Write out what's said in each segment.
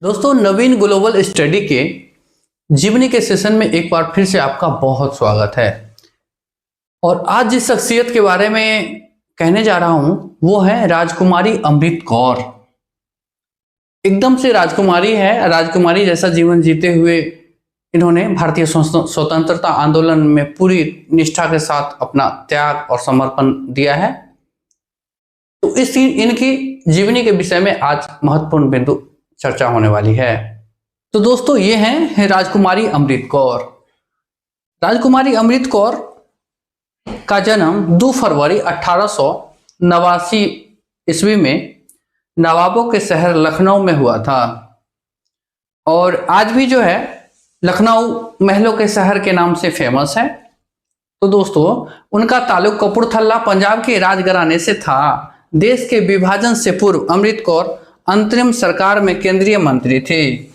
दोस्तों, नवीन global study के जीवनी के सेशन में एक बार फिर से आपका बहुत स्वागत है। और आज जिस शख्सियत के बारे में कहने जा रहा हूं वो है राजकुमारी अमृत कौर। एकदम से राजकुमारी है, राजकुमारी जैसा जीवन जीते हुए इन्होंने भारतीय स्वतंत्रता आंदोलन में पूरी निष्ठा के साथ अपना त्याग और समर्पण दिया है। तो इनकी जीवनी के विषय में आज महत्वपूर्ण बिंदु चर्चा होने वाली है। तो दोस्तों, ये हैं राजकुमारी अमृत कौर। राजकुमारी अमृत कौर का जन्म 2 फरवरी 1889 ईस्वी में नवाबों के शहर लखनऊ में हुआ था। और आज भी जो है लखनऊ महलों के शहर के नाम से फेमस है। तो दोस्तों, उनका ताल्लुक कपूरथला पंजाब के राजघराने से था। देश के विभाजन से पूर्व अमृत कौर अंतरिम सरकार में केंद्रीय मंत्री थी।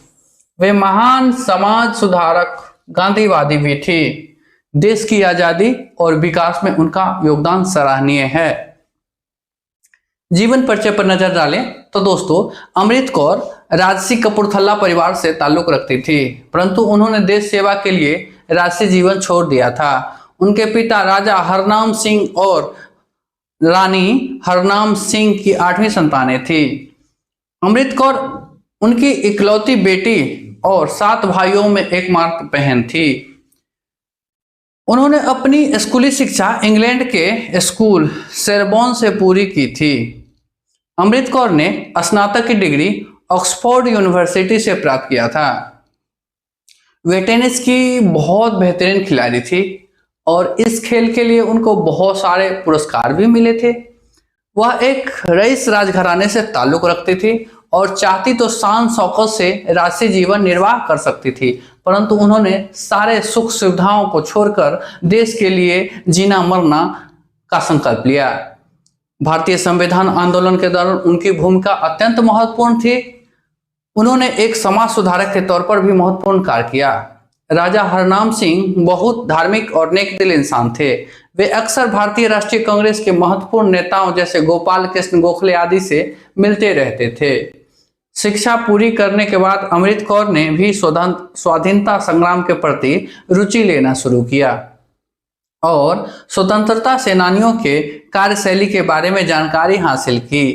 वे महान समाज सुधारक, गांधीवादी भी थी। देश की आजादी और विकास में उनका योगदान सराहनीय है। जीवन परिचय पर नजर डालें तो दोस्तों, अमृत कौर राजसी कपूरथला परिवार से ताल्लुक रखती थी, परंतु उन्होंने देश सेवा के लिए राजसी जीवन छोड़ दिया था। उनके पिता राजा हरनाम सिंह और रानी हरनाम सिंह की 8वीं संतानें थी। अमृत कौर उनकी इकलौती बेटी और 7 भाइयों में एकमात्र बहन थी। उन्होंने अपनी स्कूली शिक्षा इंग्लैंड के स्कूल सेरबॉन से पूरी की थी। अमृत कौर ने स्नातक की डिग्री ऑक्सफोर्ड यूनिवर्सिटी से प्राप्त किया था। वे टेनिस की बहुत बेहतरीन खिलाड़ी थी और इस खेल के लिए उनको बहुत सारे पुरस्कार भी मिले थे। वह एक रईस राजघराने से ताल्लुक रखती थी और चाहती तो शान शौकत से राजसी जीवन निर्वाह कर सकती थी, परंतु उन्होंने सारे सुख सुविधाओं को छोड़कर देश के लिए जीना मरना का संकल्प लिया। भारतीय संविधान आंदोलन के दौरान उनकी भूमिका अत्यंत महत्वपूर्ण थी। उन्होंने एक समाज सुधारक के तौर पर भी महत्वपूर्ण कार्य किया। राजा हरनाम सिंह बहुत धार्मिक और नेक दिल इंसान थे। वे अक्सर भारतीय राष्ट्रीय कांग्रेस के महत्वपूर्ण नेताओं जैसे गोपाल कृष्ण गोखले आदि से मिलते रहते थे। शिक्षा पूरी करने के बाद अमृत कौर ने भी स्वाधीनता संग्राम के प्रति रुचि लेना शुरू किया और स्वतंत्रता सेनानियों के कार्यशैली के बारे में जानकारी हासिल की।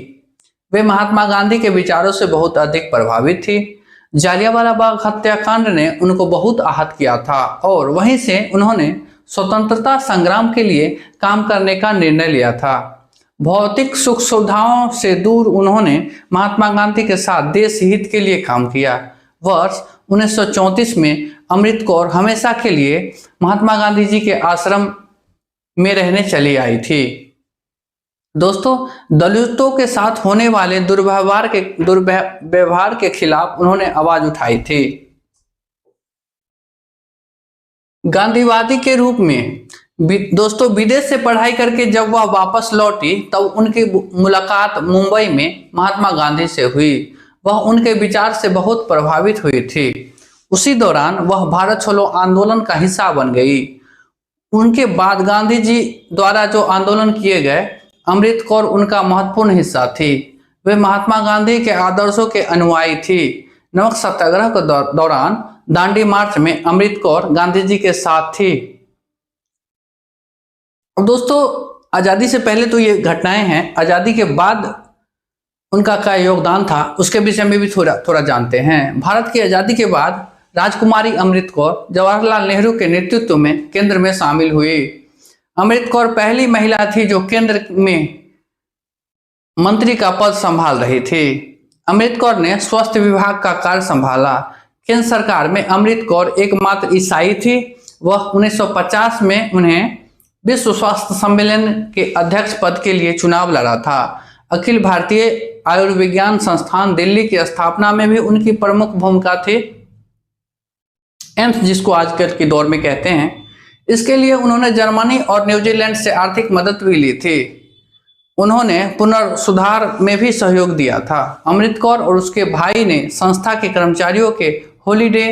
वे महात्मा गांधी के विचारों से बहुत अधिक प्रभावित थी। जालियांवाला बाग हत्याकांड ने उनको बहुत आहत किया था और वहीं से उन्होंने स्वतंत्रता संग्राम के लिए काम करने का निर्णय लिया था। भौतिक सुख सुविधाओं से दूर उन्होंने महात्मा गांधी के साथ देश हित के लिए काम किया। वर्ष 1934 में अमृत कौर हमेशा के लिए महात्मा गांधी जी के आश्रम में रहने चली आई थी। दोस्तों, दलितों के साथ होने वाले दुर्व्यवहार के खिलाफ उन्होंने आवाज उठाई थी। गांधीवादी के रूप में दोस्तों, विदेश से पढ़ाई करके जब वह वापस लौटी तब उनकी मुलाकात मुंबई में महात्मा गांधी से हुई। वह उनके विचार से बहुत प्रभावित हुई थी। उसी दौरान वह भारत छोड़ो आंदोलन का हिस्सा बन गई। उनके बाद गांधी जी द्वारा जो आंदोलन किए गए, अमृत कौर उनका महत्वपूर्ण हिस्सा थी। वे महात्मा गांधी के आदर्शों के अनुयायी थी। नमक सत्याग्रह के दौरान दांडी मार्च में अमृत कौर गांधी जी के साथ थी। अब दोस्तों, आजादी से पहले तो ये घटनाएं हैं, आजादी के बाद उनका क्या योगदान था उसके विषय में भी थोड़ा जानते हैं। भारत की आजादी के बाद राजकुमारी अमृत कौर जवाहरलाल नेहरू के नेतृत्व में केंद्र में शामिल हुई। अमृत कौर पहली महिला थी जो केंद्र में मंत्री का पद संभाल रही थी। अमृत कौर ने स्वास्थ्य विभाग का कार्य संभाला। केंद्र सरकार में अमृत कौर एकमात्र ईसाई थी। वह 1950 में उन्हें विश्व स्वास्थ्य सम्मेलन के अध्यक्ष पद के लिए चुनाव लड़ा था। अखिल भारतीय आयुर्विज्ञान संस्थान दिल्ली की स्थापना में भी उनकी प्रमुख भूमिका थी। एम्स, जिसको आजकल के दौर में कहते हैं, इसके लिए उन्होंने जर्मनी और न्यूजीलैंड से आर्थिक मदद भी ली थी। उन्होंने पुनर्सुधार में भी सहयोग दिया था। अमृत कौर और उसके भाई ने संस्था के कर्मचारियों के हॉलिडे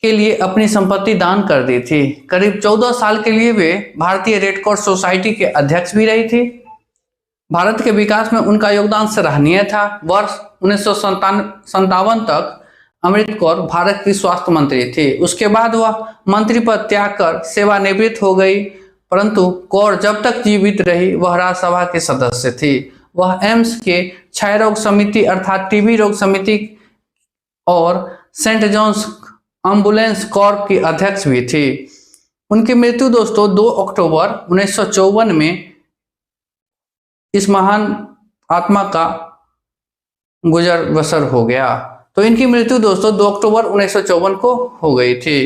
के लिए अपनी संपत्ति दान कर दी थी। करीब 14 साल के लिए वे भारतीय रेड क्रॉस सोसाइटी के अध्यक्ष भी रही थी। भारत के विकास में उनका योगदान सराहनीय था। वर्ष 1957 तक अमृत कौर भारत की स्वास्थ्य मंत्री थी। उसके बाद वह मंत्री पद त्याग कर सेवानिवृत्त हो गई, परंतु कौर जब तक जीवित रही वह राज्यसभा के सदस्य थी। वह एम्स के क्षय रोग समिति अर्थात टीबी रोग समिति और सेंट जॉन्स एम्बुलेंस कॉर्प की अध्यक्ष भी थी। उनकी मृत्यु दोस्तों 2 अक्टूबर 1954 में इस महान आत्मा का गुजर बसर हो गया। तो इनकी मृत्यु दोस्तों 2 अक्टूबर 1954 को हो गई थी,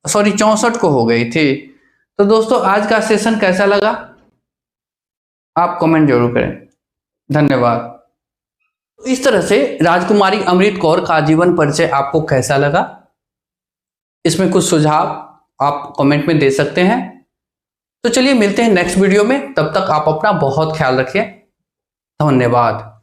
64 को हो गई थी। तो दोस्तों आज का सेशन कैसा लगा आप कमेंट जरूर करें। धन्यवाद। इस तरह से राजकुमारी अमृत कौर का जीवन परिचय आपको कैसा लगा, इसमें कुछ सुझाव आप कमेंट में दे सकते हैं। तो चलिए मिलते हैं नेक्स्ट वीडियो में, तब तक आप अपना बहुत ख्याल रखिए। धन्यवाद।